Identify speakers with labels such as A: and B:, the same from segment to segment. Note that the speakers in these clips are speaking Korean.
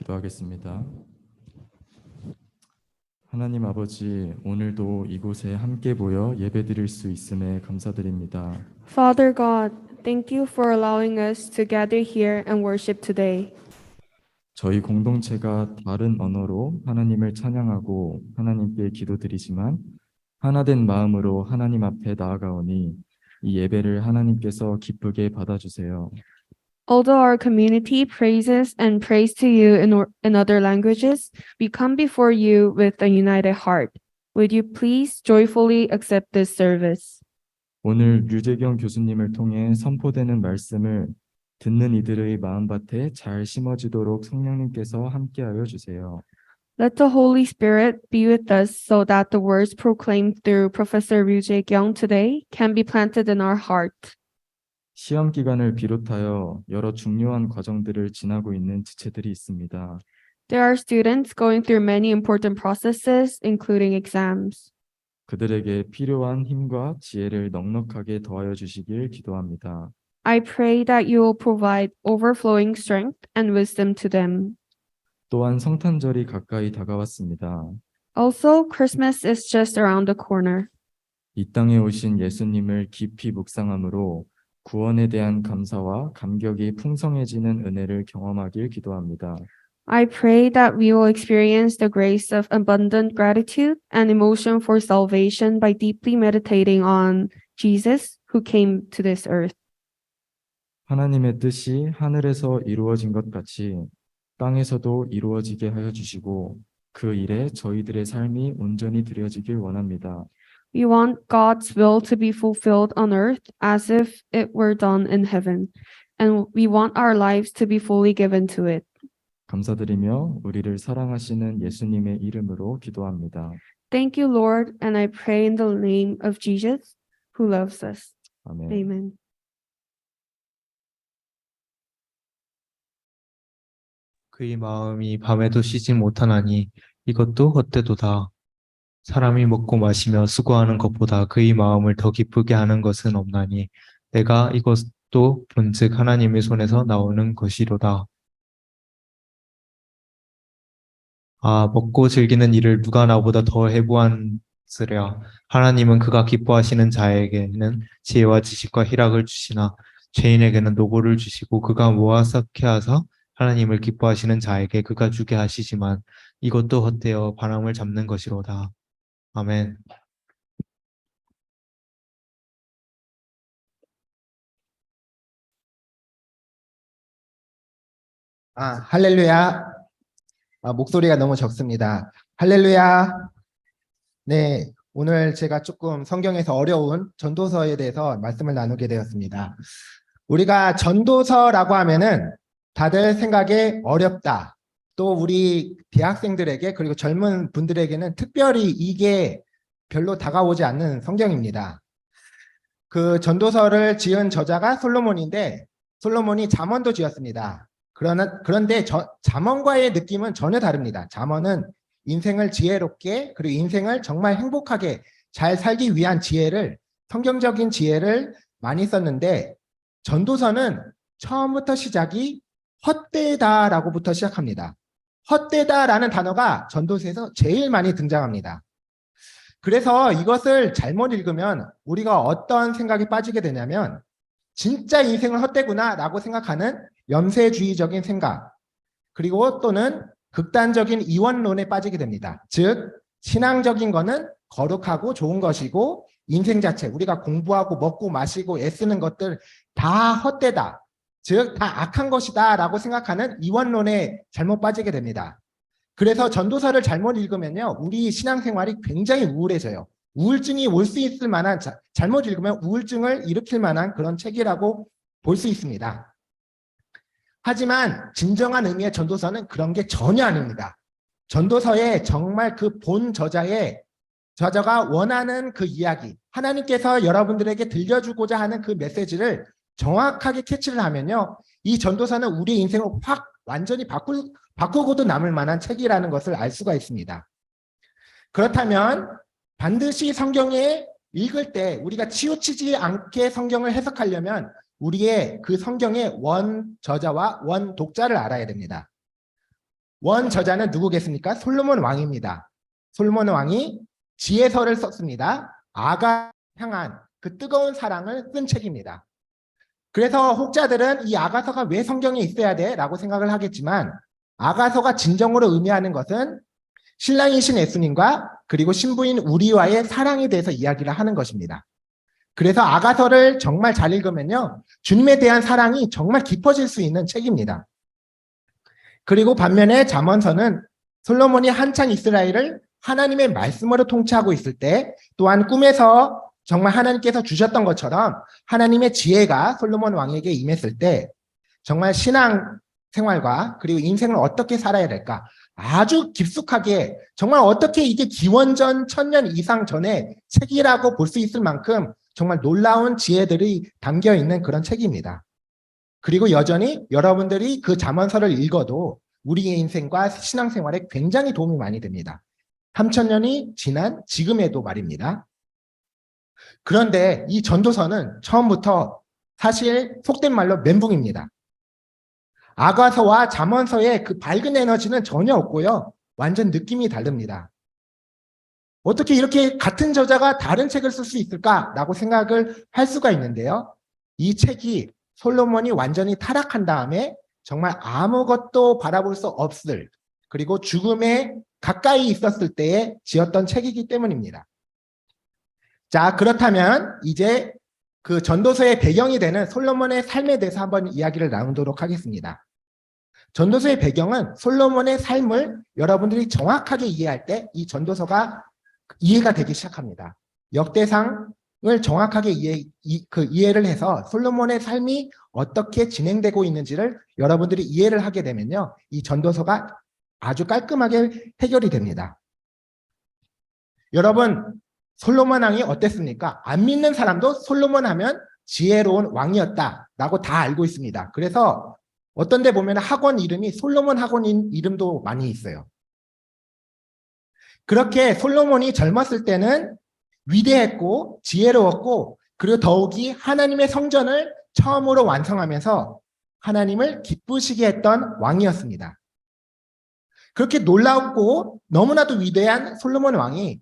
A: 기도하겠습니다. 하나님 아버지, 오늘도 이곳에 함께 모여 예배드릴 수 있음에 감사드립니다.
B: Father God, thank you for allowing us to gather here and worship today.
A: 저희 공동체가 다른 언어로 하나님을 찬양하고 하나님께 기도드리지만 하나된 마음으로 하나님 앞에 나아가오니 이 예배를 하나님께서 기쁘게 받아주세요.
B: Although our community praises and prays to you in other languages, we come before you with a united heart. Would you please joyfully accept this service?
A: 오늘 류재경 교수님을 통해 선포되는 말씀을 듣는 이들의 마음밭에 잘 심어지도록 성령님께서 함께하여 주세요.
B: Let the Holy Spirit be with us so that the words proclaimed through Professor Ryu Jae-kyung today can be planted in our heart.
A: 시험 기간을 비롯하여 여러 중요한 과정들을 지나고 있는 지체들이 있습니다.
B: There are students going through many important processes, including exams.
A: 그들에게 필요한 힘과 지혜를 넉넉하게 더하여 주시길 기도합니다.
B: I pray that you will provide overflowing strength and wisdom to them.
A: 또한 성탄절이 가까이 다가왔습니다.
B: Also, Christmas is just around the corner.
A: 이 땅에 오신 예수님을 깊이 묵상함으로 구원에 대한 감사와 감격이 풍성해지는 은혜를 경험하길 기도합니다.
B: I pray that we will experience the grace of abundant gratitude and emotion for salvation by deeply meditating on Jesus who came to this earth.
A: 하나님의 뜻이 하늘에서 이루어진 것 같이 땅에서도 이루어지게 하여 주시고 그 일에 저희들의 삶이 온전히 드려지길 원합니다.
B: We want God's will to be fulfilled on earth as if it were done in heaven, and we want our lives to be fully given to it.
A: 감사드리며 우리를 사랑하시는 예수님의 이름으로 기도합니다.
B: Thank you, Lord, and I pray in the name of Jesus who loves us.
A: 아멘.
B: Amen.
C: 그의 마음이 밤에도 쉬지 못하나니 이것도 헛되도다. 사람이 먹고 마시며 수고하는 것보다 그의 마음을 더 기쁘게 하는 것은 없나니 내가 이것도 본즉 하나님의 손에서 나오는 것이로다. 먹고 즐기는 일을 누가 나보다 더 해보았으랴. 하나님은 그가 기뻐하시는 자에게는 지혜와 지식과 희락을 주시나 죄인에게는 노고를 주시고 그가 모아쌓게 하사 하나님을 기뻐하시는 자에게 그가 주게 하시지만 이것도 헛되어 바람을 잡는 것이로다. 아멘.
D: 할렐루야. 목소리가 너무 적습니다. 할렐루야. 네, 오늘 제가 조금 성경에서 어려운 전도서에 대해서 말씀을 나누게 되었습니다. 우리가 전도서라고 하면은 다들 생각에 어렵다. 또 우리 대학생들에게 그리고 젊은 분들에게는 특별히 이게 별로 다가오지 않는 성경입니다. 그 전도서를 지은 저자가 솔로몬인데 솔로몬이 잠언도 지었습니다. 그런데 잠언과의 느낌은 전혀 다릅니다. 잠언은 인생을 지혜롭게 그리고 인생을 정말 행복하게 잘 살기 위한 지혜를 성경적인 지혜를 많이 썼는데 전도서는 처음부터 시작이 헛되다라고부터 시작합니다. 헛되다라는 단어가 전도서에서 제일 많이 등장합니다. 그래서 이것을 잘못 읽으면 우리가 어떤 생각에 빠지게 되냐면 진짜 인생은 헛되구나 라고 생각하는 염세주의적인 생각 그리고 또는 극단적인 이원론에 빠지게 됩니다. 즉 신앙적인 거는 거룩하고 좋은 것이고 인생 자체 우리가 공부하고 먹고 마시고 애쓰는 것들 다 헛되다. 즉 다 악한 것이다 라고 생각하는 이원론에 잘못 빠지게 됩니다. 그래서 전도서를 잘못 읽으면요 우리 신앙생활이 굉장히 우울해져요. 우울증이 올 수 있을 만한 잘못 읽으면 우울증을 일으킬 만한 그런 책이라고 볼 수 있습니다. 하지만 진정한 의미의 전도서는 그런 게 전혀 아닙니다. 전도서의 정말 그 본 저자가 원하는 그 이야기 하나님께서 여러분들에게 들려주고자 하는 그 메시지를 정확하게 캐치를 하면요 이 전도서는 우리의 인생을 확 완전히 바꾸고도 남을 만한 책이라는 것을 알 수가 있습니다. 그렇다면 반드시 성경에 읽을 때 우리가 치우치지 않게 성경을 해석하려면 우리의 그 성경의 원 저자와 원 독자를 알아야 됩니다. 원 저자는 누구겠습니까? 솔로몬 왕입니다. 솔로몬 왕이 지혜서를 썼습니다. 아가 향한 그 뜨거운 사랑을 쓴 책입니다. 그래서 혹자들은 이 아가서가 왜 성경에 있어야 돼? 라고 생각을 하겠지만 아가서가 진정으로 의미하는 것은 신랑이신 예수님과 그리고 신부인 우리와의 사랑에 대해서 이야기를 하는 것입니다. 그래서 아가서를 정말 잘 읽으면요, 주님에 대한 사랑이 정말 깊어질 수 있는 책입니다. 그리고 반면에 잠언서는 솔로몬이 한창 이스라엘을 하나님의 말씀으로 통치하고 있을 때, 또한 꿈에서 정말 하나님께서 주셨던 것처럼 하나님의 지혜가 솔로몬 왕에게 임했을 때 정말 신앙 생활과 그리고 인생을 어떻게 살아야 될까, 아주 깊숙하게, 정말 어떻게 이게 기원전 1000년 이상 전의 책이라고 볼 수 있을 만큼 정말 놀라운 지혜들이 담겨 있는 그런 책입니다. 그리고 여전히 여러분들이 그 잠언서를 읽어도 우리의 인생과 신앙생활에 굉장히 도움이 많이 됩니다. 3000년이 지난 지금에도 말입니다. 그런데 이 전도서는 처음부터 사실 속된 말로 멘붕입니다. 아가서와 잠언서의 그 밝은 에너지는 전혀 없고요, 완전 느낌이 다릅니다. 어떻게 이렇게 같은 저자가 다른 책을 쓸 수 있을까라고 생각을 할 수가 있는데요. 이 책이 솔로몬이 완전히 타락한 다음에 정말 아무것도 바라볼 수 없을, 그리고 죽음에 가까이 있었을 때에 지었던 책이기 때문입니다. 자, 그렇다면 이제 그 전도서의 배경이 되는 솔로몬의 삶에 대해서 한번 이야기를 나누도록 하겠습니다. 전도서의 배경은 솔로몬의 삶을 여러분들이 정확하게 이해할 때 이 전도서가 이해가 되기 시작합니다. 역대상을 정확하게 이해를 해서 솔로몬의 삶이 어떻게 진행되고 있는지를 여러분들이 이해를 하게 되면요, 이 전도서가 아주 깔끔하게 해결이 됩니다. 여러분, 솔로몬 왕이 어땠습니까? 안 믿는 사람도 솔로몬 하면 지혜로운 왕이었다라고 다 알고 있습니다. 그래서 어떤 데 보면 학원 이름이 솔로몬 학원인 이름도 많이 있어요. 그렇게 솔로몬이 젊었을 때는 위대했고 지혜로웠고, 그리고 더욱이 하나님의 성전을 처음으로 완성하면서 하나님을 기쁘시게 했던 왕이었습니다. 그렇게 놀랍고 너무나도 위대한 솔로몬 왕이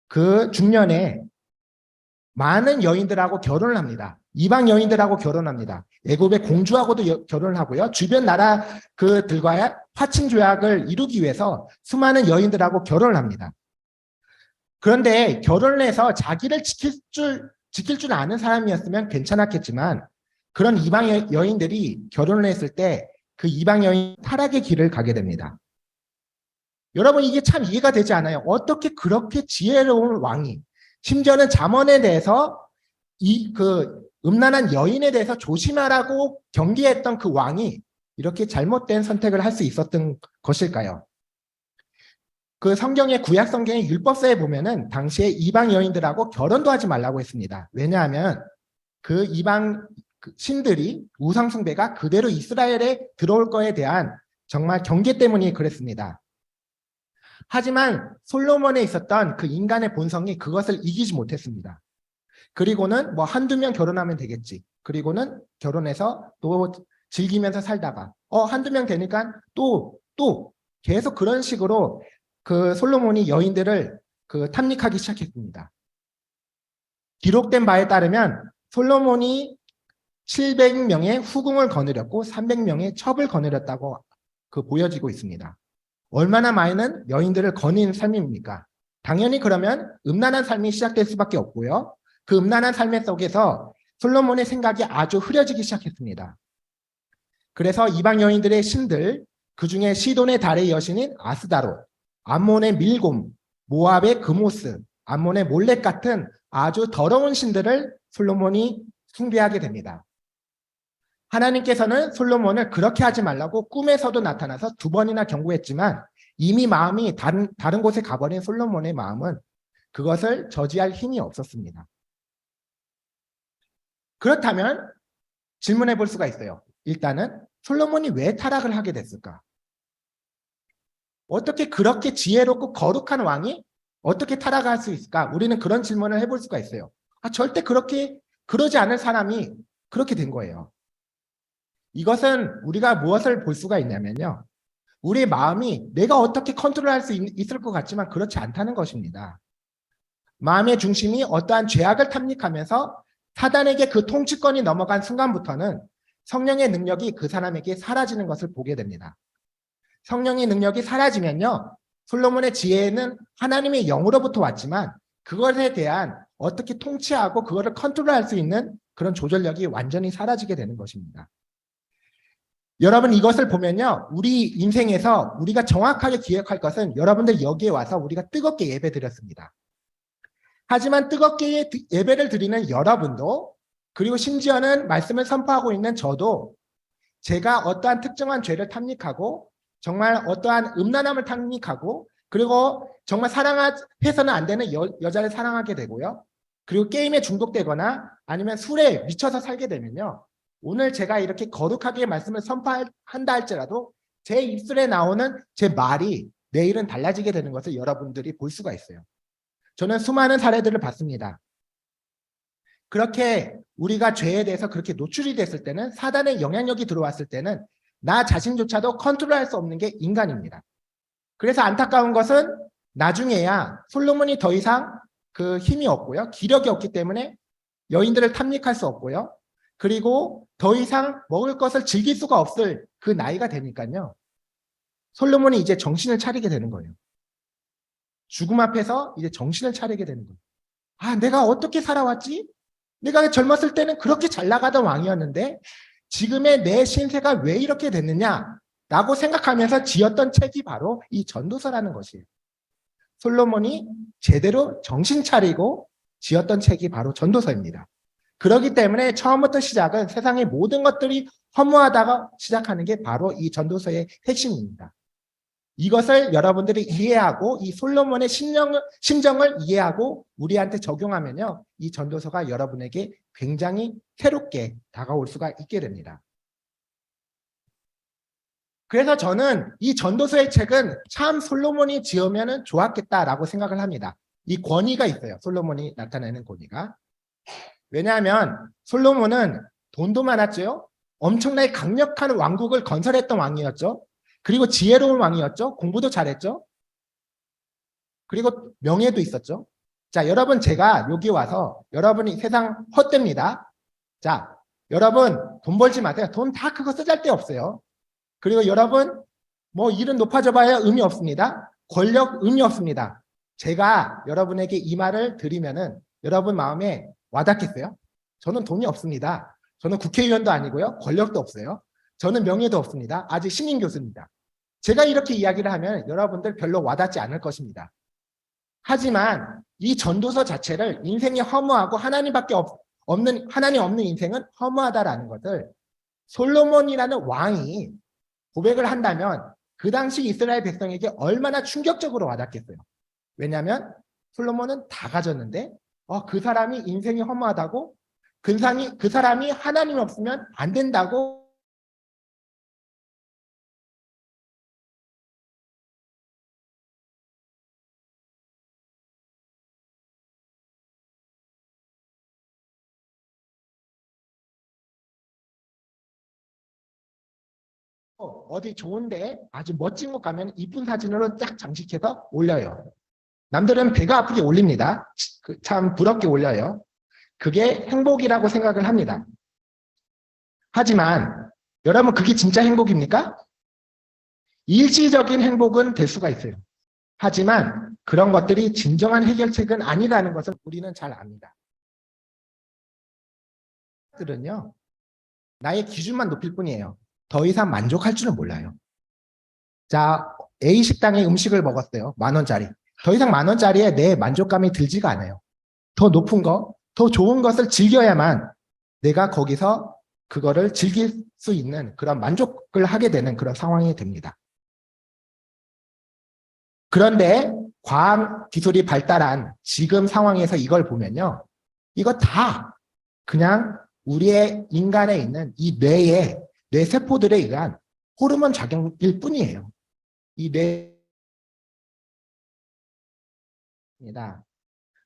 D: 그 중년에 많은 여인들하고 결혼을 합니다. 이방 여인들하고 결혼합니다. 애굽의 공주하고도 결혼을 하고요. 주변 나라 그들과의 화친 조약을 이루기 위해서 수많은 여인들하고 결혼을 합니다. 그런데 결혼을 해서 자기를 지킬 줄 아는 사람이었으면 괜찮았겠지만, 그런 이방 여인들이 결혼을 했을 때 그 이방 여인 타락의 길을 가게 됩니다. 여러분, 이게 참 이해가 되지 않아요. 어떻게 그렇게 지혜로운 왕이, 심지어는 잠언에 대해서 음란한 여인에 대해서 조심하라고 경계했던 그 왕이 이렇게 잘못된 선택을 할 수 있었던 것일까요? 그 성경의 구약 성경의 율법서에 보면은 당시에 이방 여인들하고 결혼도 하지 말라고 했습니다. 왜냐하면 그 이방 신들이 우상 숭배가 그대로 이스라엘에 들어올 거에 대한 정말 경계 때문에 그랬습니다. 하지만 솔로몬에 있었던 그 인간의 본성이 그것을 이기지 못했습니다. 그리고는 뭐 한두 명 결혼하면 되겠지. 그리고는 결혼해서 또 즐기면서 살다가 한두 명 되니까 또 계속 그런 식으로 그 솔로몬이 여인들을 탐닉하기 시작했습니다. 기록된 바에 따르면 솔로몬이 700명의 후궁을 거느렸고 300명의 첩을 거느렸다고 보여지고 있습니다. 얼마나 많은 여인들을 거닌 삶입니까? 당연히 그러면 음란한 삶이 시작될 수밖에 없고요. 그 음란한 삶 속에서 솔로몬의 생각이 아주 흐려지기 시작했습니다. 그래서 이방 여인들의 신들, 그중에 시돈의 달의 여신인 아스다롯, 암몬의 밀곰, 모압의 그모스, 암몬의 몰렉 같은 아주 더러운 신들을 솔로몬이 숭배하게 됩니다. 하나님께서는 솔로몬을 그렇게 하지 말라고 꿈에서도 나타나서 2번이나 경고했지만 이미 마음이 다른 곳에 가버린 솔로몬의 마음은 그것을 저지할 힘이 없었습니다. 그렇다면 질문해 볼 수가 있어요. 일단은 솔로몬이 왜 타락을 하게 됐을까? 어떻게 그렇게 지혜롭고 거룩한 왕이 어떻게 타락할 수 있을까? 우리는 그런 질문을 해볼 수가 있어요. 절대 그러지 않을 사람이 그렇게 된 거예요. 이것은 우리가 무엇을 볼 수가 있냐면요, 우리 마음이 내가 어떻게 컨트롤할 수 있을 것 같지만 그렇지 않다는 것입니다. 마음의 중심이 어떠한 죄악을 탐닉하면서 사단에게 그 통치권이 넘어간 순간부터는 성령의 능력이 그 사람에게 사라지는 것을 보게 됩니다. 성령의 능력이 사라지면요, 솔로몬의 지혜는 하나님의 영으로부터 왔지만 그것에 대한 어떻게 통치하고 그것을 컨트롤할 수 있는 그런 조절력이 완전히 사라지게 되는 것입니다. 여러분, 이것을 보면요, 우리 인생에서 우리가 정확하게 기억할 것은 여러분들 여기에 와서 우리가 뜨겁게 예배 드렸습니다. 하지만 뜨겁게 예배를 드리는 여러분도, 그리고 심지어는 말씀을 선포하고 있는 저도 제가 어떠한 특정한 죄를 탐닉하고 정말 어떠한 음란함을 탐닉하고 그리고 정말 사랑해서는 안 되는 여자를 사랑하게 되고요. 그리고 게임에 중독되거나 아니면 술에 미쳐서 살게 되면요, 오늘 제가 이렇게 거룩하게 말씀을 선포한다 할지라도 제 입술에 나오는 제 말이 내일은 달라지게 되는 것을 여러분들이 볼 수가 있어요. 저는 수많은 사례들을 봤습니다. 그렇게 우리가 죄에 대해서 그렇게 노출이 됐을 때는, 사단의 영향력이 들어왔을 때는 나 자신조차도 컨트롤할 수 없는 게 인간입니다. 그래서 안타까운 것은 나중에야 솔로몬이 더 이상 그 힘이 없고요, 기력이 없기 때문에 여인들을 탐닉할 수 없고요, 그리고 더 이상 먹을 것을 즐길 수가 없을 그 나이가 되니까요, 솔로몬이 이제 정신을 차리게 되는 거예요. 죽음 앞에서 이제 정신을 차리게 되는 거예요. 아, 내가 어떻게 살아왔지? 내가 젊었을 때는 그렇게 잘 나가던 왕이었는데 지금의 내 신세가 왜 이렇게 됐느냐 라고 생각하면서 지었던 책이 바로 이 전도서라는 것이에요. 솔로몬이 제대로 정신 차리고 지었던 책이 바로 전도서입니다. 그렇기 때문에 처음부터 시작은 세상의 모든 것들이 허무하다가 시작하는 게 바로 이 전도서의 핵심입니다. 이것을 여러분들이 이해하고 이 솔로몬의 심정을 이해하고 우리한테 적용하면요, 이 전도서가 여러분에게 굉장히 새롭게 다가올 수가 있게 됩니다. 그래서 저는 이 전도서의 책은 참 솔로몬이 지으면 좋았겠다라고 생각을 합니다. 이 권위가 있어요. 솔로몬이 나타내는 권위가. 왜냐하면 솔로몬은 돈도 많았죠. 엄청나게 강력한 왕국을 건설했던 왕이었죠. 그리고 지혜로운 왕이었죠. 공부도 잘했죠. 그리고 명예도 있었죠. 자, 여러분, 제가 여기 와서 여러분이 세상 헛됩니다. 자, 여러분 돈 벌지 마세요. 돈 다 그거 쓰잘데없어요. 그리고 여러분 뭐 일은 높아져 봐야 의미 없습니다. 권력 의미 없습니다. 제가 여러분에게 이 말을 드리면은 여러분 마음에 와닿겠어요? 저는 돈이 없습니다. 저는 국회의원도 아니고요. 권력도 없어요. 저는 명예도 없습니다. 아직 신임 교수입니다. 제가 이렇게 이야기를 하면 여러분들 별로 와닿지 않을 것입니다. 하지만 이 전도서 자체를 인생이 허무하고 하나님 없는 인생은 허무하다라는 것을 솔로몬이라는 왕이 고백을 한다면 그 당시 이스라엘 백성에게 얼마나 충격적으로 와닿겠어요. 왜냐하면 솔로몬은 다 가졌는데 그 사람이 인생이 허무하다고, 그 사람이 하나님 없으면 안 된다고 어디 좋은데 아주 멋진 곳 가면 이쁜 사진으로 쫙 장식해서 올려요. 남들은 배가 아프게 올립니다. 참 부럽게 올려요. 그게 행복이라고 생각을 합니다. 하지만 여러분, 그게 진짜 행복입니까? 일시적인 행복은 될 수가 있어요. 하지만 그런 것들이 진정한 해결책은 아니라는 것을 우리는 잘 압니다. 들은요, 나의 기준만 높일 뿐이에요. 더 이상 만족할 줄은 몰라요. 자, A 식당에 음식을 먹었어요. 10,000원짜리. 더 이상 10,000원짜리에 내 만족감이 들지가 않아요. 더 높은 거, 더 좋은 것을 즐겨야만 내가 거기서 그거를 즐길 수 있는 그런 만족을 하게 되는 그런 상황이 됩니다. 그런데 과학 기술이 발달한 지금 상황에서 이걸 보면요, 이거 다 그냥 우리의 인간에 있는 이 뇌 세포들에 의한 호르몬 작용일 뿐이에요. 이 뇌입니다.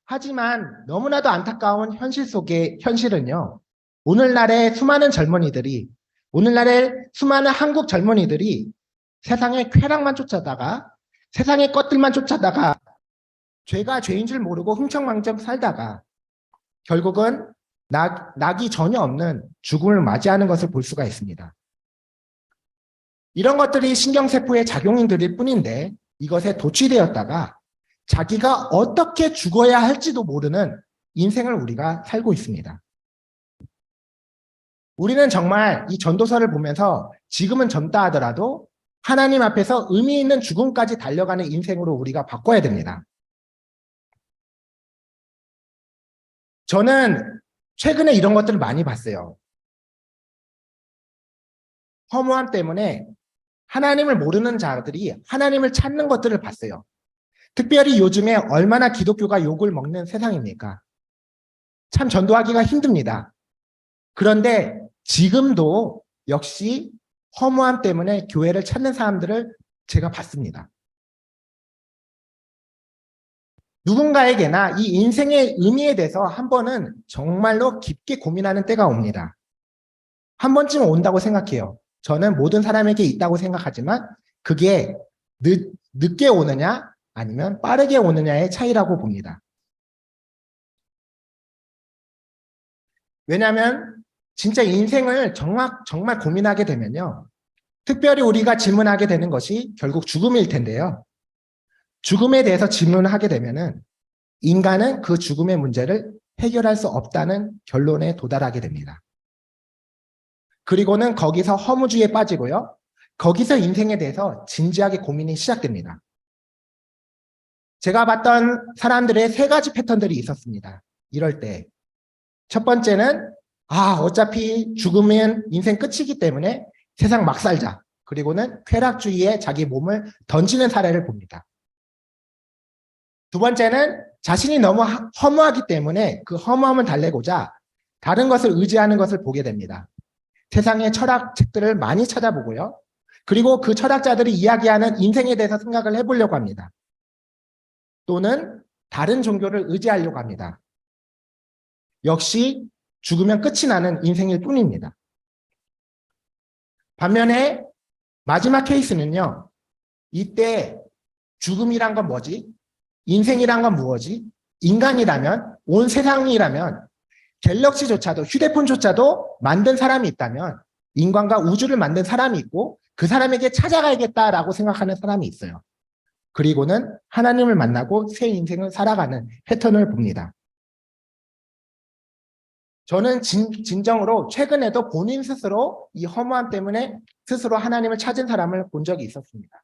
D: 하지만 너무나도 안타까운 현실 속의 현실은요, 오늘날의 수많은 한국 젊은이들이 세상의 쾌락만 쫓아다가 세상의 것들만 쫓아다가 죄가 죄인 줄 모르고 흥청망청 살다가 결국은 낙이 전혀 없는 죽음을 맞이하는 것을 볼 수가 있습니다. 이런 것들이 신경세포의 작용인들일 뿐인데 이것에 도취되었다가 자기가 어떻게 죽어야 할지도 모르는 인생을 우리가 살고 있습니다. 우리는 정말 이 전도서를 보면서 지금은 젊다 하더라도 하나님 앞에서 의미 있는 죽음까지 달려가는 인생으로 우리가 바꿔야 됩니다. 저는 최근에 이런 것들을 많이 봤어요. 허무함 때문에 하나님을 모르는 자들이 하나님을 찾는 것들을 봤어요. 특별히 요즘에 얼마나 기독교가 욕을 먹는 세상입니까? 참 전도하기가 힘듭니다. 그런데 지금도 역시 허무함 때문에 교회를 찾는 사람들을 제가 봤습니다. 누군가에게나 이 인생의 의미에 대해서 한 번은 정말로 깊게 고민하는 때가 옵니다. 한 번쯤 온다고 생각해요. 저는 모든 사람에게 있다고 생각하지만 그게 늦게 오느냐 아니면 빠르게 오느냐의 차이라고 봅니다. 왜냐하면 진짜 인생을 정말 고민하게 되면요. 특별히 우리가 질문하게 되는 것이 결국 죽음일 텐데요. 죽음에 대해서 질문하게 되면은 인간은 그 죽음의 문제를 해결할 수 없다는 결론에 도달하게 됩니다. 그리고는 거기서 허무주의에 빠지고요. 거기서 인생에 대해서 진지하게 고민이 시작됩니다. 제가 봤던 사람들의 세 가지 패턴들이 있었습니다. 이럴 때. 첫 번째는 어차피 죽으면 인생 끝이기 때문에 세상 막 살자. 그리고는 쾌락주의에 자기 몸을 던지는 사례를 봅니다. 두 번째는 자신이 너무 허무하기 때문에 그 허무함을 달래고자 다른 것을 의지하는 것을 보게 됩니다. 세상의 철학책들을 많이 찾아보고요. 그리고 그 철학자들이 이야기하는 인생에 대해서 생각을 해보려고 합니다. 또는 다른 종교를 의지하려고 합니다. 역시 죽으면 끝이 나는 인생일 뿐입니다. 반면에 마지막 케이스는요. 이때 죽음이란 건 뭐지? 인생이란 건 무엇이? 인간이라면, 온 세상이라면 갤럭시조차도 휴대폰조차도 만든 사람이 있다면 인간과 우주를 만든 사람이 있고 그 사람에게 찾아가야겠다라고 생각하는 사람이 있어요. 그리고는 하나님을 만나고 새 인생을 살아가는 패턴을 봅니다. 저는 진정으로 최근에도 본인 스스로 이 허무함 때문에 스스로 하나님을 찾은 사람을 본 적이 있었습니다.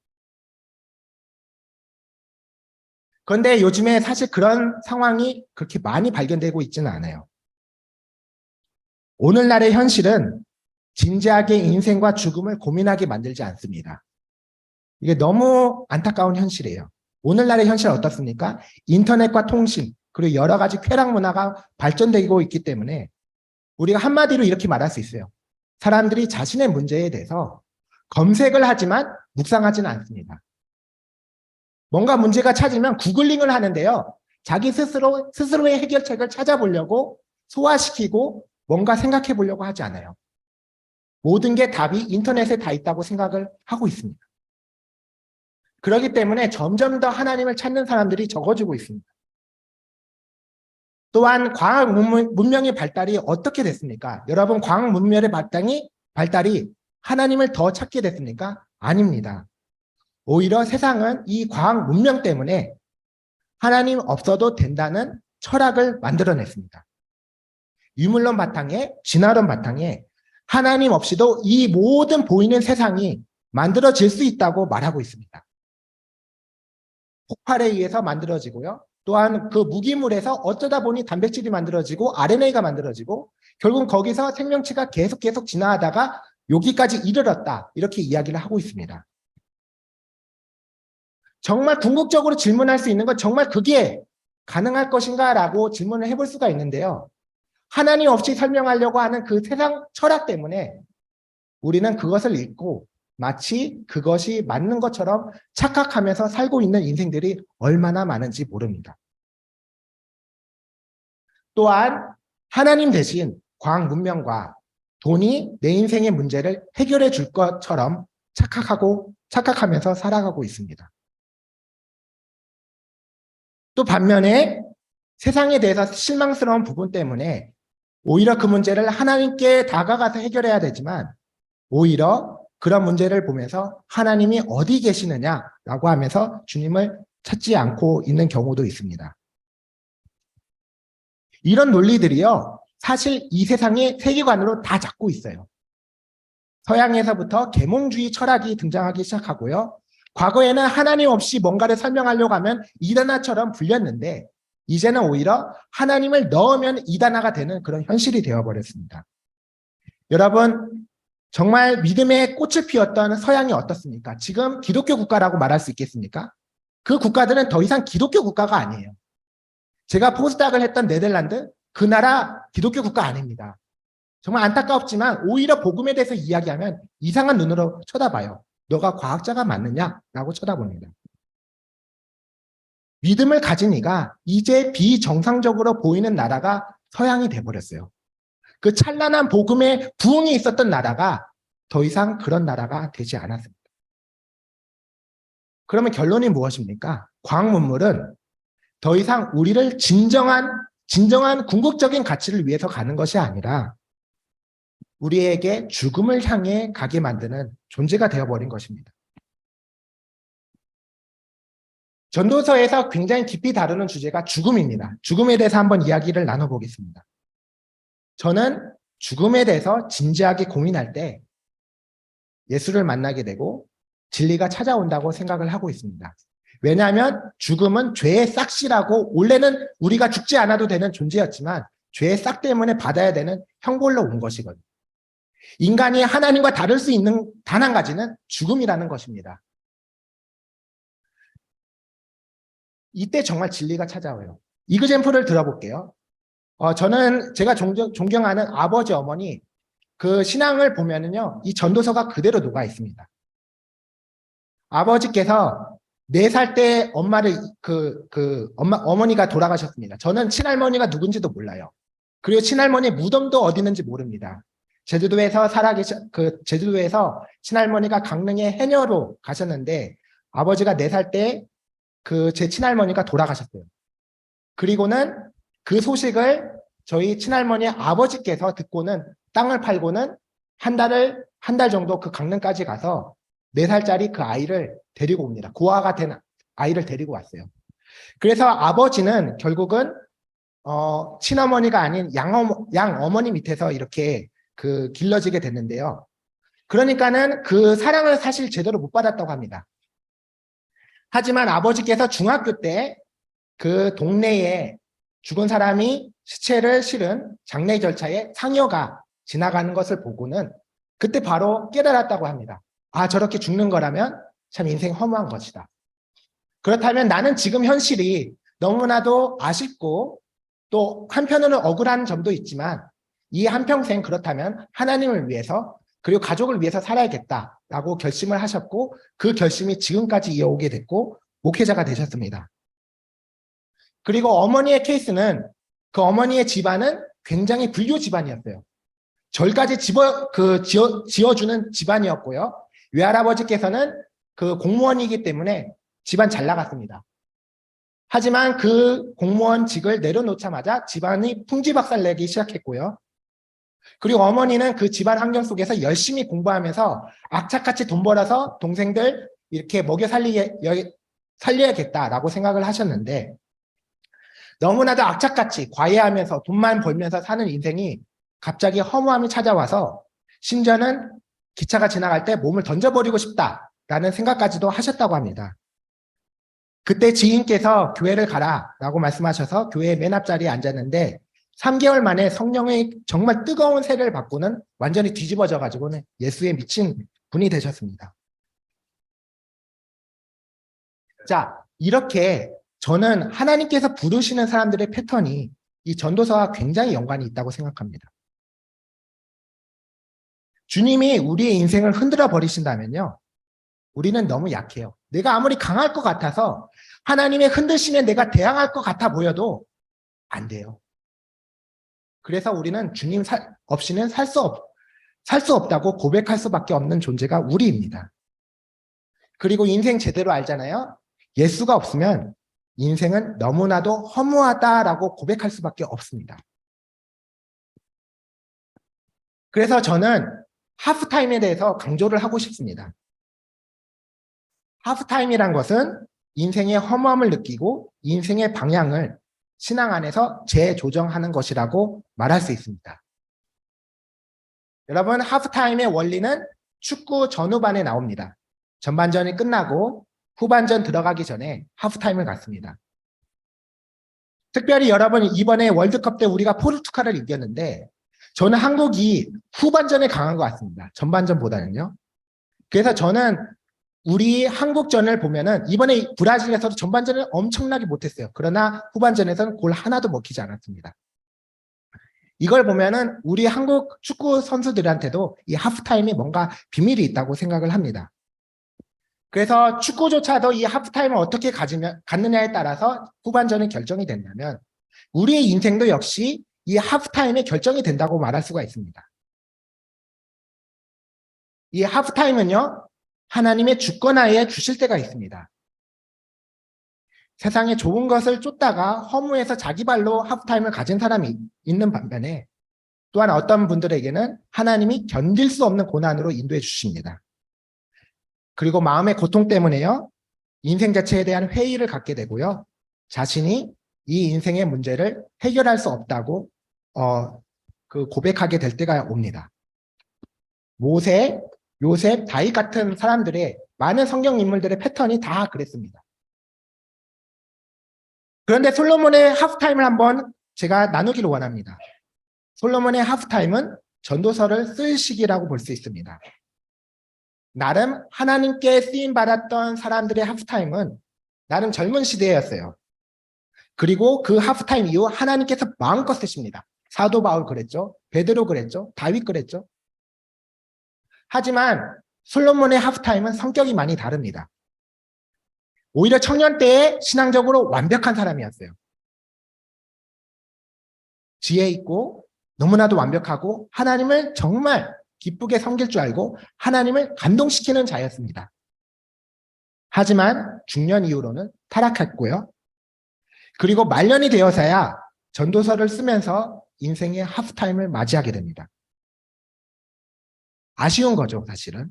D: 그런데 요즘에 사실 그런 상황이 그렇게 많이 발견되고 있지는 않아요. 오늘날의 현실은 진지하게 인생과 죽음을 고민하게 만들지 않습니다. 이게 너무 안타까운 현실이에요. 오늘날의 현실은 어떻습니까? 인터넷과 통신, 그리고 여러 가지 쾌락 문화가 발전되고 있기 때문에 우리가 한마디로 이렇게 말할 수 있어요. 사람들이 자신의 문제에 대해서 검색을 하지만 묵상하지는 않습니다. 뭔가 문제가 찾으면 구글링을 하는데요. 자기 스스로의 해결책을 찾아보려고 소화시키고 뭔가 생각해 보려고 하지 않아요. 모든 게 답이 인터넷에 다 있다고 생각을 하고 있습니다. 그렇기 때문에 점점 더 하나님을 찾는 사람들이 적어지고 있습니다. 또한 과학 문명의 발달이 어떻게 됐습니까? 여러분, 과학 문명의 발달이 하나님을 더 찾게 됐습니까? 아닙니다. 오히려 세상은 이 과학 문명 때문에 하나님 없어도 된다는 철학을 만들어냈습니다. 유물론 바탕에, 진화론 바탕에 하나님 없이도 이 모든 보이는 세상이 만들어질 수 있다고 말하고 있습니다. 폭발에 의해서 만들어지고요. 또한 그 무기물에서 어쩌다 보니 단백질이 만들어지고 RNA가 만들어지고 결국 거기서 생명체가 계속 진화하다가 여기까지 이르렀다. 이렇게 이야기를 하고 있습니다. 정말 궁극적으로 질문할 수 있는 건 정말 그게 가능할 것인가 라고 질문을 해볼 수가 있는데요. 하나님 없이 설명하려고 하는 그 세상 철학 때문에 우리는 그것을 읽고 마치 그것이 맞는 것처럼 착각하면서 살고 있는 인생들이 얼마나 많은지 모릅니다. 또한 하나님 대신 과학 문명과 돈이 내 인생의 문제를 해결해 줄 것처럼 착각하고 착각하면서 살아가고 있습니다. 또 반면에 세상에 대해서 실망스러운 부분 때문에 오히려 그 문제를 하나님께 다가가서 해결해야 되지만 오히려 그런 문제를 보면서 하나님이 어디 계시느냐라고 하면서 주님을 찾지 않고 있는 경우도 있습니다. 이런 논리들이요, 사실 이 세상의 세계관으로 다 잡고 있어요. 서양에서부터 계몽주의 철학이 등장하기 시작하고요. 과거에는 하나님 없이 뭔가를 설명하려고 하면 이단화처럼 불렸는데 이제는 오히려 하나님을 넣으면 이단화가 되는 그런 현실이 되어버렸습니다. 여러분, 정말 믿음의 꽃을 피웠던 서양이 어떻습니까? 지금 기독교 국가라고 말할 수 있겠습니까? 그 국가들은 더 이상 기독교 국가가 아니에요. 제가 포스닥을 했던 네덜란드, 그 나라 기독교 국가 아닙니다. 정말 안타깝지만 오히려 복음에 대해서 이야기하면 이상한 눈으로 쳐다봐요. 너가 과학자가 맞느냐라고 쳐다봅니다. 믿음을 가진 이가 이제 비정상적으로 보이는 나라가 서양이 돼버렸어요. 그 찬란한 복음의 부흥이 있었던 나라가 더 이상 그런 나라가 되지 않았습니다. 그러면 결론이 무엇입니까? 과학 문물은 더 이상 우리를 진정한 궁극적인 가치를 위해서 가는 것이 아니라 우리에게 죽음을 향해 가게 만드는 존재가 되어버린 것입니다. 전도서에서 굉장히 깊이 다루는 주제가 죽음입니다. 죽음에 대해서 한번 이야기를 나눠보겠습니다. 저는 죽음에 대해서 진지하게 고민할 때 예수를 만나게 되고 진리가 찾아온다고 생각을 하고 있습니다. 왜냐하면 죽음은 죄의 싹시라고 원래는 우리가 죽지 않아도 되는 존재였지만 죄의 싹 때문에 받아야 되는 형벌로 온 것이거든요. 인간이 하나님과 다를 수 있는 단 한 가지는 죽음이라는 것입니다. 이때 정말 진리가 찾아와요. 이그젬플을 들어볼게요. 저는 제가 존경하는 아버지, 어머니 그 신앙을 보면은요, 이 전도서가 그대로 녹아 있습니다. 아버지께서 4살 때 어머니가 돌아가셨습니다. 저는 친할머니가 누군지도 몰라요. 그리고 친할머니 무덤도 어디 있는지 모릅니다. 제주도에서 제주도에서 친할머니가 강릉의 해녀로 가셨는데 아버지가 4살 때 제 친할머니가 돌아가셨어요. 그리고는 그 소식을 저희 친할머니의 아버지께서 듣고는 땅을 팔고는 한 달 정도 그 강릉까지 가서 4살짜리 그 아이를 데리고 옵니다. 고아가 된 아이를 데리고 왔어요. 그래서 아버지는 결국은 친어머니가 아닌 양어머니 밑에서 이렇게 길러지게 됐는데요. 그러니까는 그 사랑을 사실 제대로 못 받았다고 합니다. 하지만 아버지께서 중학교 때 그 동네에 죽은 사람이 시체를 실은 장례 절차에 상여가 지나가는 것을 보고는 그때 바로 깨달았다고 합니다. 아, 저렇게 죽는 거라면 참 인생 허무한 것이다. 그렇다면 나는 지금 현실이 너무나도 아쉽고 또 한편으로는 억울한 점도 있지만 이 한평생 그렇다면 하나님을 위해서 그리고 가족을 위해서 살아야겠다라고 결심을 하셨고 그 결심이 지금까지 이어오게 됐고 목회자가 되셨습니다. 그리고 어머니의 케이스는 그 어머니의 집안은 굉장히 불교 집안이었어요. 절까지 지어주는 집안이었고요. 외할아버지께서는 그 공무원이기 때문에 집안 잘 나갔습니다. 하지만 그 공무원직을 내려놓자마자 집안이 풍지박살내기 시작했고요. 그리고 어머니는 그 집안 환경 속에서 열심히 공부하면서 악착같이 돈 벌어서 동생들 이렇게 먹여 살려야겠다라고 생각을 하셨는데 너무나도 악착같이 과외하면서 돈만 벌면서 사는 인생이 갑자기 허무함이 찾아와서 심지어는 기차가 지나갈 때 몸을 던져버리고 싶다라는 생각까지도 하셨다고 합니다. 그때 지인께서 교회를 가라라고 말씀하셔서 교회 맨 앞자리에 앉았는데 3개월 만에 성령의 정말 뜨거운 세를 받고는 완전히 뒤집어져 가지고는 예수에 미친 분이 되셨습니다. 자, 이렇게 저는 하나님께서 부르시는 사람들의 패턴이 이 전도서와 굉장히 연관이 있다고 생각합니다. 주님이 우리의 인생을 흔들어 버리신다면요, 우리는 너무 약해요. 내가 아무리 강할 것 같아서 하나님의 흔드심에 내가 대항할 것 같아 보여도 안 돼요. 그래서 우리는 주님 없이는 살 수 없다고 고백할 수밖에 없는 존재가 우리입니다. 그리고 인생 제대로 알잖아요. 예수가 없으면 인생은 너무나도 허무하다라고 고백할 수밖에 없습니다. 그래서 저는 하프타임에 대해서 강조를 하고 싶습니다. 하프타임이란 것은 인생의 허무함을 느끼고 인생의 방향을 신앙 안에서 재조정하는 것이라고 말할 수 있습니다. 여러분, 하프타임의 원리는 축구 전후반에 나옵니다. 전반전이 끝나고 후반전 들어가기 전에 하프타임을 갖습니다. 특별히 여러분, 이번에 월드컵 때 우리가 포르투갈을 이겼는데 저는 한국이 후반전에 강한 것 같습니다. 전반전보다는요. 그래서 저는 우리 한국전을 보면은 이번에 브라질에서도 전반전을 엄청나게 못했어요. 그러나 후반전에서는 골 하나도 먹히지 않았습니다. 이걸 보면은 우리 한국 축구 선수들한테도 이 하프타임에 뭔가 비밀이 있다고 생각을 합니다. 그래서 축구조차도 이 하프타임을 어떻게 갖느냐에 따라서 후반전이 결정이 된다면 우리의 인생도 역시 이 하프타임에 결정이 된다고 말할 수가 있습니다. 이 하프타임은요, 하나님의 주권하에 주실 때가 있습니다. 세상에 좋은 것을 쫓다가 허무해서 자기 발로 하프타임을 가진 사람이 있는 반면에 또한 어떤 분들에게는 하나님이 견딜 수 없는 고난으로 인도해 주십니다. 그리고 마음의 고통 때문에요, 인생 자체에 대한 회의를 갖게 되고요, 자신이 이 인생의 문제를 해결할 수 없다고 고백하게 될 때가 옵니다. 모세, 요셉, 다윗 같은 사람들의 많은 성경 인물들의 패턴이 다 그랬습니다. 그런데 솔로몬의 하프타임을 한번 제가 나누기를 원합니다. 솔로몬의 하프타임은 전도서를 쓸 시기라고 볼 수 있습니다. 나름 하나님께 쓰임받았던 사람들의 하프타임은 나름 젊은 시대였어요. 그리고 그 하프타임 이후 하나님께서 마음껏 쓰십니다. 사도 바울 그랬죠. 베드로 그랬죠. 다윗 그랬죠. 하지만 솔로몬의 하프타임은 성격이 많이 다릅니다. 오히려 청년 때에 신앙적으로 완벽한 사람이었어요. 지혜 있고 너무나도 완벽하고 하나님을 정말 기쁘게 섬길 줄 알고 하나님을 감동시키는 자였습니다. 하지만 중년 이후로는 타락했고요. 그리고 말년이 되어서야 전도서를 쓰면서 인생의 하프타임을 맞이하게 됩니다. 아쉬운 거죠, 사실은.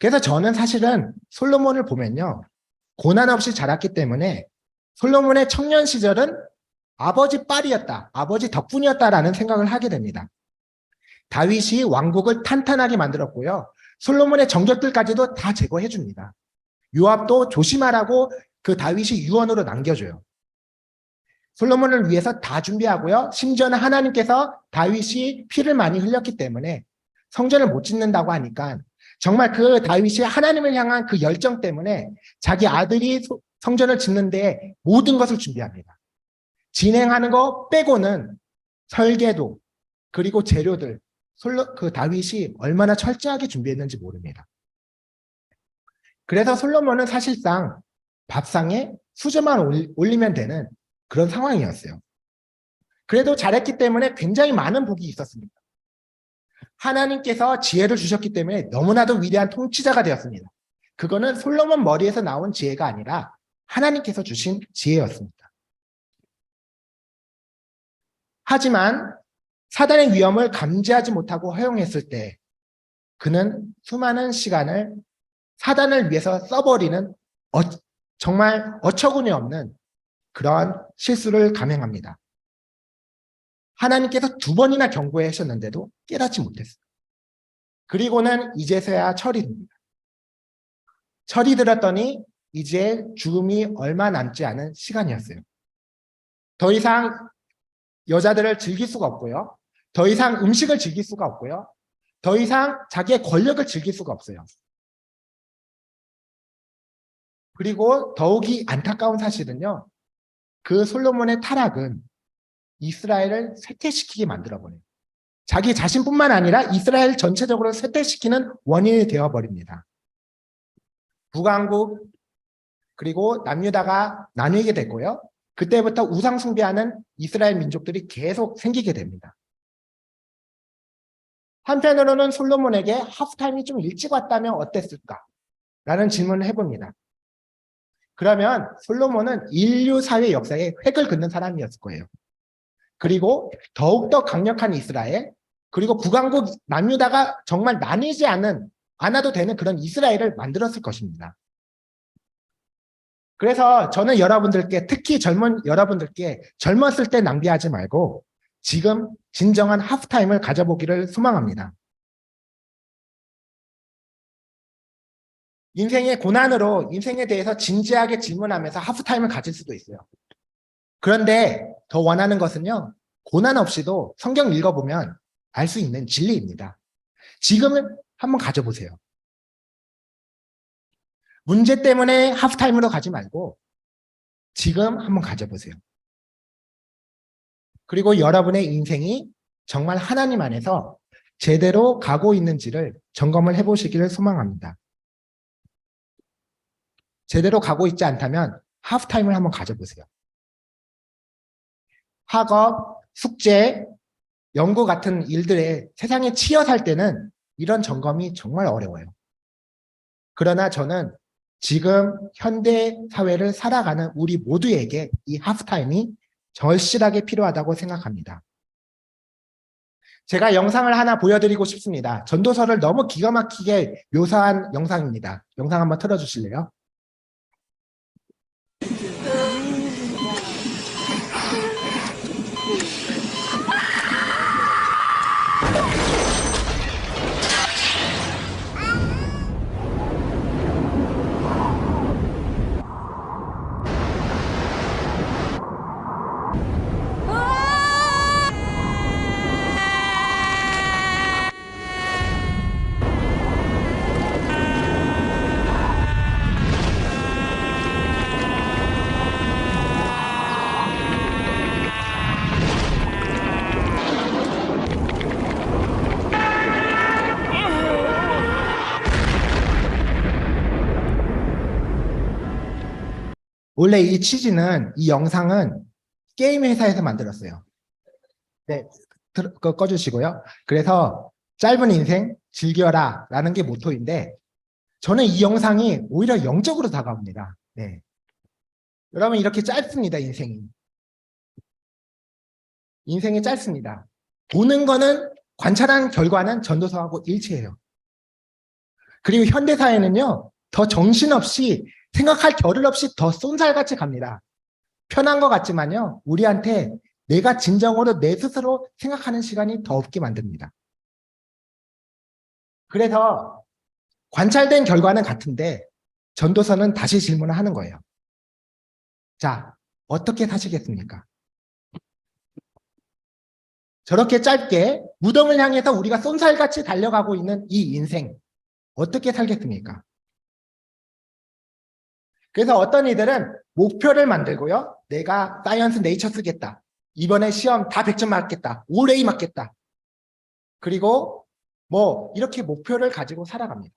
D: 그래서 저는 사실은 솔로몬을 보면요, 고난 없이 자랐기 때문에 솔로몬의 청년 시절은 아버지 빨이었다, 아버지 덕분이었다라는 생각을 하게 됩니다. 다윗이 왕국을 탄탄하게 만들었고요, 솔로몬의 정적들까지도 다 제거해 줍니다. 요압도 조심하라고 그 다윗이 유언으로 남겨줘요. 솔로몬을 위해서 다 준비하고요, 심지어는 하나님께서 다윗이 피를 많이 흘렸기 때문에 성전을 못 짓는다고 하니까 정말 그 다윗이 하나님을 향한 그 열정 때문에 자기 아들이 성전을 짓는데 모든 것을 준비합니다. 진행하는 거 빼고는 설계도 그리고 재료들, 그 다윗이 얼마나 철저하게 준비했는지 모릅니다. 그래서 솔로몬은 사실상 밥상에 수저만 올리면 되는 그런 상황이었어요. 그래도 잘했기 때문에 굉장히 많은 복이 있었습니다. 하나님께서 지혜를 주셨기 때문에 너무나도 위대한 통치자가 되었습니다. 그거는 솔로몬 머리에서 나온 지혜가 아니라 하나님께서 주신 지혜였습니다. 하지만 사단의 위험을 감지하지 못하고 허용했을 때 그는 수많은 시간을 사단을 위해서 써버리는 정말 어처구니 없는 그러한 실수를 감행합니다. 하나님께서 2번이나 경고하셨는데도 깨닫지 못했어요. 그리고는 이제서야 철이 듭니다. 철이 들었더니 이제 죽음이 얼마 남지 않은 시간이었어요. 더 이상 여자들을 즐길 수가 없고요. 더 이상 음식을 즐길 수가 없고요. 더 이상 자기의 권력을 즐길 수가 없어요. 그리고 더욱이 안타까운 사실은요, 그 솔로몬의 타락은 이스라엘을 쇠퇴시키게 만들어버려요. 자기 자신뿐만 아니라 이스라엘 전체적으로 쇠퇴시키는 원인이 되어버립니다. 북왕국 그리고 남유다가 나뉘게 됐고요. 그때부터 우상 숭배하는 이스라엘 민족들이 계속 생기게 됩니다. 한편으로는 솔로몬에게 하프타임이 좀 일찍 왔다면 어땠을까? 라는 질문을 해봅니다. 그러면 솔로몬은 인류 사회 역사에 획을 긋는 사람이었을 거예요. 그리고 더욱더 강력한 이스라엘, 그리고 북왕국 남유다가 정말 나뉘지 않아도 되는 그런 이스라엘을 만들었을 것입니다. 그래서 저는 여러분들께, 특히 여러분들께 젊었을 때 낭비하지 말고 지금 진정한 하프타임을 가져보기를 소망합니다. 인생의 고난으로 인생에 대해서 진지하게 질문하면서 하프타임을 가질 수도 있어요. 그런데 더 원하는 것은요, 고난 없이도 성경 읽어보면 알 수 있는 진리입니다. 지금은 한번 가져보세요. 문제 때문에 하프타임으로 가지 말고 지금 한번 가져보세요. 그리고 여러분의 인생이 정말 하나님 안에서 제대로 가고 있는지를 점검을 해보시기를 소망합니다. 제대로 가고 있지 않다면 하프타임을 한번 가져보세요. 학업, 숙제, 연구 같은 일들에 세상에 치여 살 때는 이런 점검이 정말 어려워요. 그러나 저는 지금 현대 사회를 살아가는 우리 모두에게 이 하프타임이 절실하게 필요하다고 생각합니다. 제가 영상을 하나 보여드리고 싶습니다. 전도서를 너무 기가 막히게 묘사한 영상입니다. 영상 한번 틀어주실래요? 원래 이 영상은 게임 회사에서 만들었어요. 네, 그거 꺼주시고요. 그래서 짧은 인생 즐겨라 라는 게 모토인데 저는 이 영상이 오히려 영적으로 다가옵니다. 네. 여러분 이렇게 짧습니다. 인생이 짧습니다. 보는 거는 관찰한 결과는 전도서하고 일치해요. 그리고 현대사회는요, 더 정신없이 생각할 겨를 없이 더 쏜살같이 갑니다. 편한 것 같지만요, 우리한테 내가 진정으로 내 스스로 생각하는 시간이 더 없게 만듭니다. 그래서 관찰된 결과는 같은데 전도서는 다시 질문을 하는 거예요. 자, 어떻게 사시겠습니까? 저렇게 짧게 무덤을 향해서 우리가 쏜살같이 달려가고 있는 이 인생 어떻게 살겠습니까? 그래서 어떤 이들은 목표를 만들고요. 내가 사이언스 네이처 쓰겠다. 이번에 시험 다 100점 맞겠다. 올A 맞겠다. 그리고 이렇게 목표를 가지고 살아갑니다.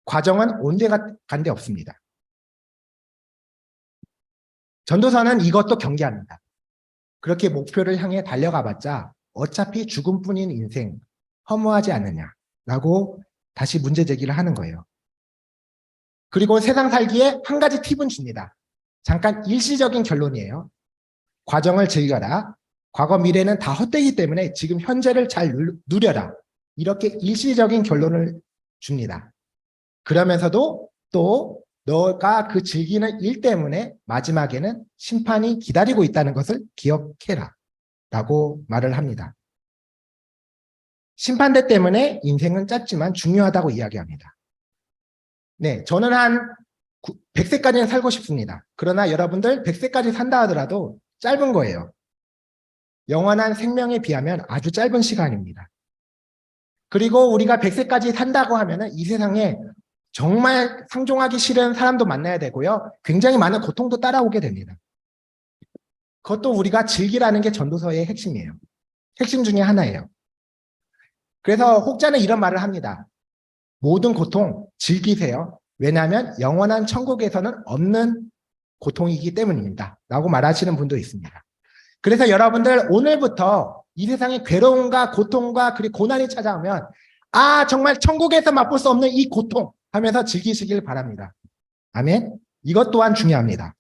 D: 과정은 온데간데 없습니다. 전도서는 이것도 경계합니다. 그렇게 목표를 향해 달려가봤자 어차피 죽음뿐인 인생 허무하지 않느냐라고 다시 문제 제기를 하는 거예요. 그리고 세상 살기에 한 가지 팁은 줍니다. 잠깐 일시적인 결론이에요. 과정을 즐겨라. 과거 미래는 다 헛되기 때문에 지금 현재를 잘 누려라. 이렇게 일시적인 결론을 줍니다. 그러면서도 또 너가 그 즐기는 일 때문에 마지막에는 심판이 기다리고 있다는 것을 기억해라 라고 말을 합니다. 심판대 때문에 인생은 짧지만 중요하다고 이야기합니다. 네, 저는 한 100세까지는 살고 싶습니다. 그러나 여러분들 100세까지 산다 하더라도 짧은 거예요. 영원한 생명에 비하면 아주 짧은 시간입니다. 그리고 우리가 100세까지 산다고 하면은 이 세상에 정말 상종하기 싫은 사람도 만나야 되고요. 굉장히 많은 고통도 따라오게 됩니다. 그것도 우리가 즐기라는 게 전도서의 핵심이에요. 핵심 중에 하나예요. 그래서 혹자는 이런 말을 합니다. 모든 고통 즐기세요. 왜냐하면 영원한 천국에서는 없는 고통이기 때문입니다. 라고 말하시는 분도 있습니다. 그래서 여러분들 오늘부터 이 세상에 괴로움과 고통과 그리고 고난이 찾아오면 정말 천국에서 맛볼 수 없는 이 고통 하면서 즐기시길 바랍니다. 아멘. 이것 또한 중요합니다.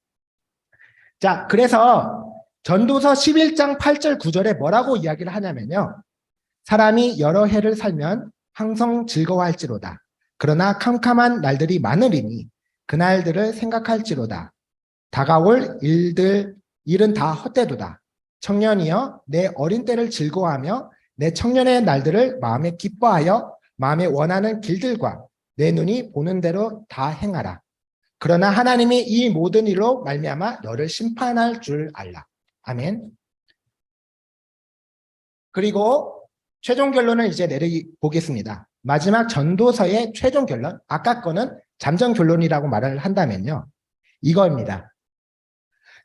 D: 자, 그래서 전도서 11장 8절 9절에 뭐라고 이야기를 하냐면요. 사람이 여러 해를 살면 항상 즐거워할지로다. 그러나 캄캄한 날들이 많으리니 그날들을 생각할지로다. 다가올 일은 다 헛되도다. 청년이여 내 어린 때를 즐거워하며 내 청년의 날들을 마음에 기뻐하여 마음에 원하는 길들과 내 눈이 보는 대로 다 행하라. 그러나 하나님이 이 모든 일로 말미암아 너를 심판할 줄 알라. 아멘. 그리고 최종 결론을 이제 내려보겠습니다. 마지막 전도서의 최종 결론, 아까 거는 잠정 결론이라고 말을 한다면요. 이거입니다.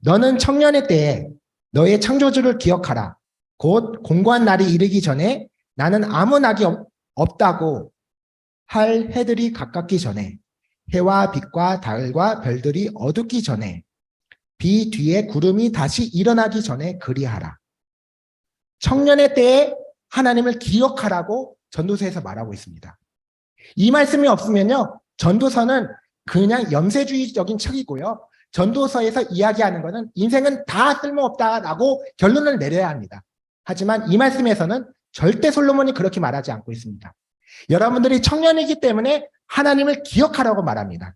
D: 너는 청년의 때에 너의 창조주를 기억하라. 곧 공고한 날이 이르기 전에 나는 아무 낙이 없다고 할 해들이 가깝기 전에 해와 빛과 달과 별들이 어둡기 전에 비 뒤에 구름이 다시 일어나기 전에 그리하라. 청년의 때에 하나님을 기억하라고 전도서에서 말하고 있습니다. 이 말씀이 없으면요, 전도서는 그냥 염세주의적인 책이고요. 전도서에서 이야기하는 것은 인생은 다 쓸모없다라고 결론을 내려야 합니다. 하지만 이 말씀에서는 절대 솔로몬이 그렇게 말하지 않고 있습니다. 여러분들이 청년이기 때문에 하나님을 기억하라고 말합니다.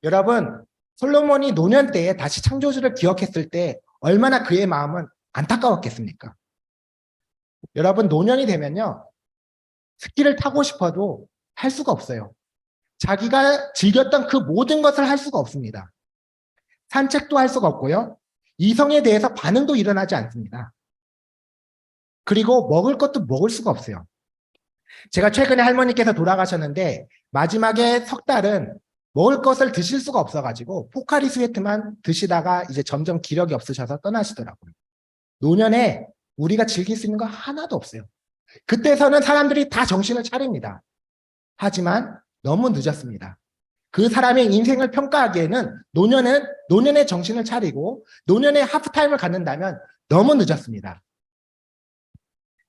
D: 여러분, 솔로몬이 노년 때에 다시 창조주를 기억했을 때 얼마나 그의 마음은 안타까웠겠습니까? 여러분, 노년이 되면요, 스키를 타고 싶어도 할 수가 없어요. 자기가 즐겼던 그 모든 것을 할 수가 없습니다. 산책도 할 수가 없고요. 이성에 대해서 반응도 일어나지 않습니다. 그리고 먹을 것도 먹을 수가 없어요. 제가 최근에 할머니께서 돌아가셨는데 마지막에 석 달은 먹을 것을 드실 수가 없어가지고 포카리 스웨트만 드시다가 이제 점점 기력이 없으셔서 떠나시더라고요. 노년에 우리가 즐길 수 있는 거 하나도 없어요. 그때서는 사람들이 다 정신을 차립니다. 하지만 너무 늦었습니다. 그 사람의 인생을 평가하기에는 노년에 정신을 차리고 노년에 하프타임을 갖는다면 너무 늦었습니다.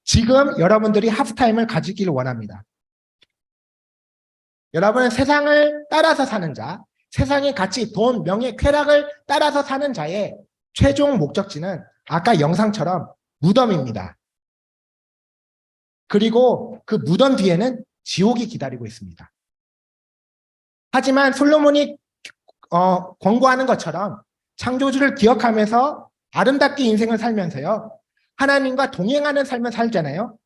D: 지금 여러분들이 하프타임을 가지기를 원합니다. 여러분은 세상을 따라서 사는 자, 세상의 가치, 돈, 명예, 쾌락을 따라서 사는 자의 최종 목적지는 아까 영상처럼 무덤입니다. 그리고 그 무덤 뒤에는 지옥이 기다리고 있습니다. 하지만 솔로몬이 권고하는 것처럼 창조주를 기억하면서 아름답게 인생을 살면서요, 하나님과 동행하는 삶을 살잖아요.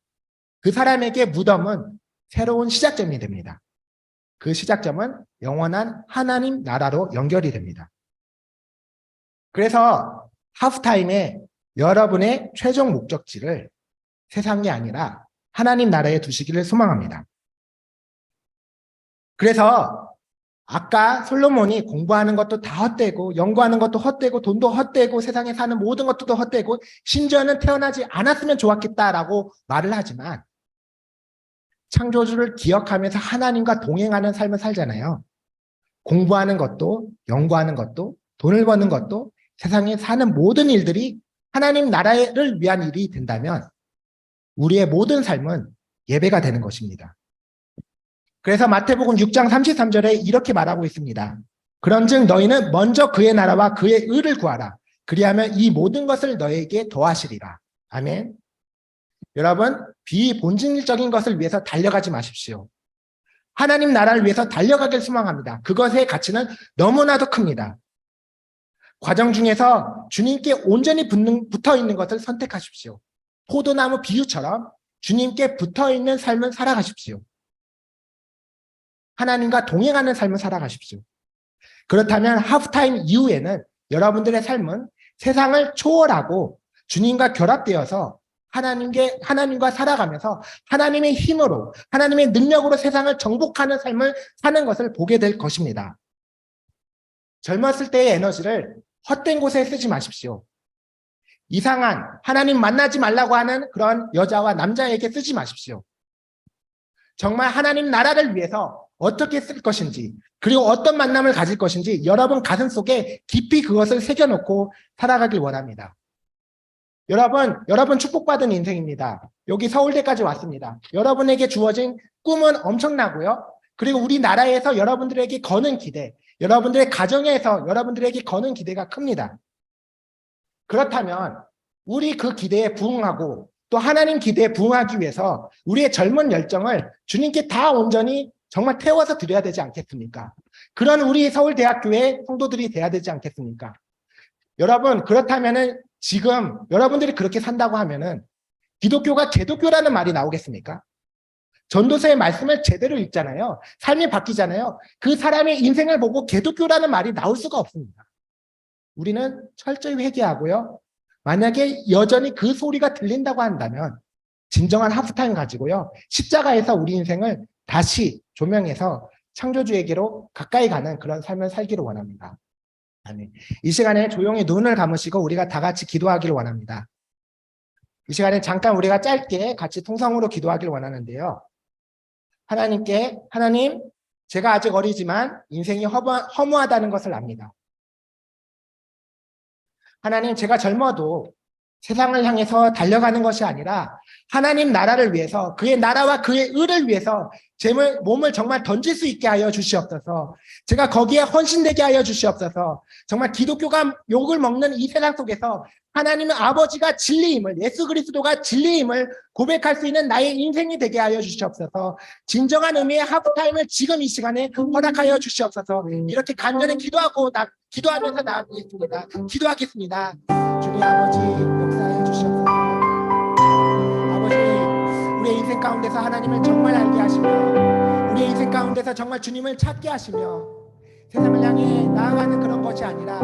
D: 그 사람에게 무덤은 새로운 시작점이 됩니다. 그 시작점은 영원한 하나님 나라로 연결이 됩니다. 그래서 하프타임에 여러분의 최종 목적지를 세상이 아니라 하나님 나라에 두시기를 소망합니다. 그래서 아까 솔로몬이 공부하는 것도 다 헛되고 연구하는 것도 헛되고 돈도 헛되고 세상에 사는 모든 것도 헛되고 심지어는 태어나지 않았으면 좋았겠다라고 말을 하지만 창조주를 기억하면서 하나님과 동행하는 삶을 살잖아요. 공부하는 것도 연구하는 것도 돈을 버는 것도 세상에 사는 모든 일들이 하나님 나라를 위한 일이 된다면 우리의 모든 삶은 예배가 되는 것입니다. 그래서 마태복음 6장 33절에 이렇게 말하고 있습니다. 그런즉 너희는 먼저 그의 나라와 그의 의를 구하라. 그리하면 이 모든 것을 너희에게 더하시리라. 아멘. 여러분, 비본질적인 것을 위해서 달려가지 마십시오. 하나님 나라를 위해서 달려가길 소망합니다. 그것의 가치는 너무나도 큽니다. 과정 중에서 주님께 온전히 붙어 있는 것을 선택하십시오. 포도나무 비유처럼 주님께 붙어 있는 삶을 살아가십시오. 하나님과 동행하는 삶을 살아가십시오. 그렇다면 하프타임 이후에는 여러분들의 삶은 세상을 초월하고 주님과 결합되어서 하나님과 살아가면서 하나님의 힘으로, 하나님의 능력으로 세상을 정복하는 삶을 사는 것을 보게 될 것입니다. 젊었을 때의 에너지를 헛된 곳에 쓰지 마십시오. 이상한, 하나님 만나지 말라고 하는 그런 여자와 남자에게 쓰지 마십시오. 정말 하나님 나라를 위해서 어떻게 쓸 것인지, 그리고 어떤 만남을 가질 것인지 여러분 가슴 속에 깊이 그것을 새겨놓고 살아가길 원합니다. 여러분 축복받은 인생입니다. 여기 서울대까지 왔습니다. 여러분에게 주어진 꿈은 엄청나고요. 그리고 우리나라에서 여러분들에게 거는 기대, 여러분들의 가정에서 여러분들에게 거는 기대가 큽니다. 그렇다면 우리 그 기대에 부응하고 또 하나님 기대에 부응하기 위해서 우리의 젊은 열정을 주님께 다 온전히 정말 태워서 드려야 되지 않겠습니까? 그런 우리 서울대학교의 성도들이 돼야 되지 않겠습니까? 여러분, 그렇다면은 지금 여러분들이 그렇게 산다고 하면은 기독교가 개독교라는 말이 나오겠습니까? 전도서의 말씀을 제대로 읽잖아요. 삶이 바뀌잖아요. 그 사람의 인생을 보고 개독교라는 말이 나올 수가 없습니다. 우리는 철저히 회개하고요. 만약에 여전히 그 소리가 들린다고 한다면 진정한 하프타임 가지고요. 십자가에서 우리 인생을 다시 조명해서 창조주에게로 가까이 가는 그런 삶을 살기를 원합니다. 아멘. 이 시간에 조용히 눈을 감으시고 우리가 다 같이 기도하기를 원합니다. 이 시간에 잠깐 우리가 짧게 같이 통성으로 기도하기를 원하는데요. 하나님께, 하나님, 제가 아직 어리지만 인생이 허무하다는 것을 압니다. 하나님, 제가 젊어도 세상을 향해서 달려가는 것이 아니라 하나님 나라를 위해서, 그의 나라와 그의 의를 위해서 제 몸을 정말 던질 수 있게 하여 주시옵소서. 제가 거기에 헌신되게 하여 주시옵소서. 정말 기독교가 욕을 먹는 이 세상 속에서 하나님은 아버지가 진리임을, 예수 그리스도가 진리임을 고백할 수 있는 나의 인생이 되게 하여 주시옵소서. 진정한 의미의 하프타임을 지금 이 시간에 허락하여 주시옵소서. 이렇게 간절히 기도하면서 나아가겠습니다. 기도하겠습니다. 주님 아버지 역사해 주시옵소서. 아버지, 우리의 인생 가운데서 하나님을 정말 알게 하시며 우리의 인생 가운데서 정말 주님을 찾게 하시며 세상을 향해 나아가는 그런 것이 아니라,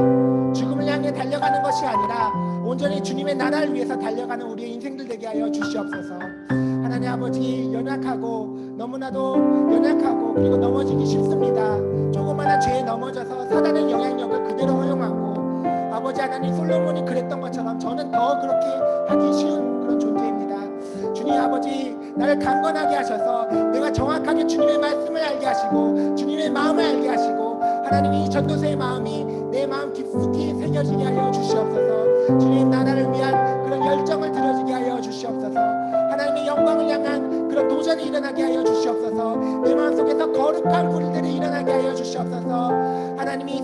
D: 죽음을 향해 달려가는 것이 아니라 온전히 주님의 나라를 위해서 달려가는 우리의 인생들 되게 하여 주시옵소서. 하나님 아버지, 연약하고 너무나도 연약하고 그리고 넘어지기 쉽습니다. 조그마한 죄에 넘어져서 사단의 영향력을 그대로 허용하고, 아버지 하나님, 솔로몬이 그랬던 것처럼 저는 더 그렇게 하기 쉬운 그런 존재입니다. 주님 아버지, 나를 강건하게 하셔서 내가 정확하게 주님의 말씀을 알게 하시고 주님의 마음을 알게 하시고, 하나님 이 전도서의 마음이 내 마음 깊숙이 새겨지게 하여 주시옵소서. 주님 나라를 위한 그런 열정을 들어지게 하여 주시옵소서. 하나님의 영광을 향한 그런 도전이 일어나게 하여 주시옵소서. 내 마음속에서 거룩한 불들이 일어나게 하여 주시옵소서. 하나님이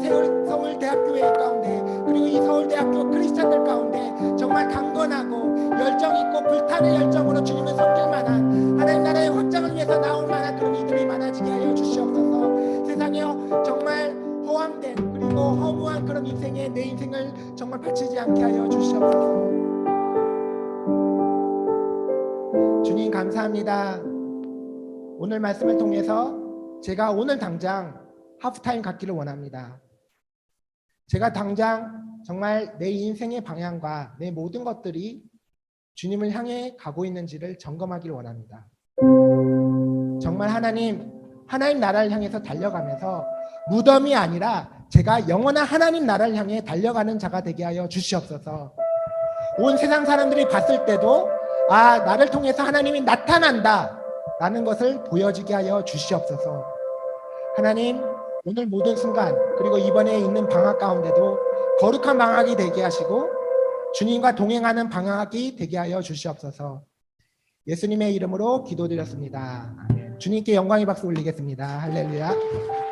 D: 서울대학교의 가운데, 그리고 이 서울대학교 크리스찬들 가운데 정말 강건하고 열정있고 불타는 열정으로 주님을 섬길 만한, 하나님 나라의 확장을 위해서 나올 만한 그런 이들이 많아지게 하여 주시옵소서. 세상에 정말 허황된 그리고 허무한 그런 인생에 내 인생을 정말 바치지 않게 하여 주시옵소서. 주님 감사합니다. 오늘 말씀을 통해서 제가 오늘 당장 하프타임 갖기를 원합니다. 제가 당장 정말 내 인생의 방향과 내 모든 것들이 주님을 향해 가고 있는지를 점검하기를 원합니다. 정말 하나님 나라를 향해서 달려가면서 무덤이 아니라 제가 영원한 하나님 나라를 향해 달려가는 자가 되게 하여 주시옵소서. 온 세상 사람들이 봤을 때도 나를 통해서 하나님이 나타난다 라는 것을 보여지게 하여 주시옵소서. 하나님, 오늘 모든 순간 그리고 이번에 있는 방학 가운데도 거룩한 방학이 되게 하시고 주님과 동행하는 방학이 되게 하여 주시옵소서. 예수님의 이름으로 기도드렸습니다. 아멘. 주님께 영광의 박수 올리겠습니다. 할렐루야.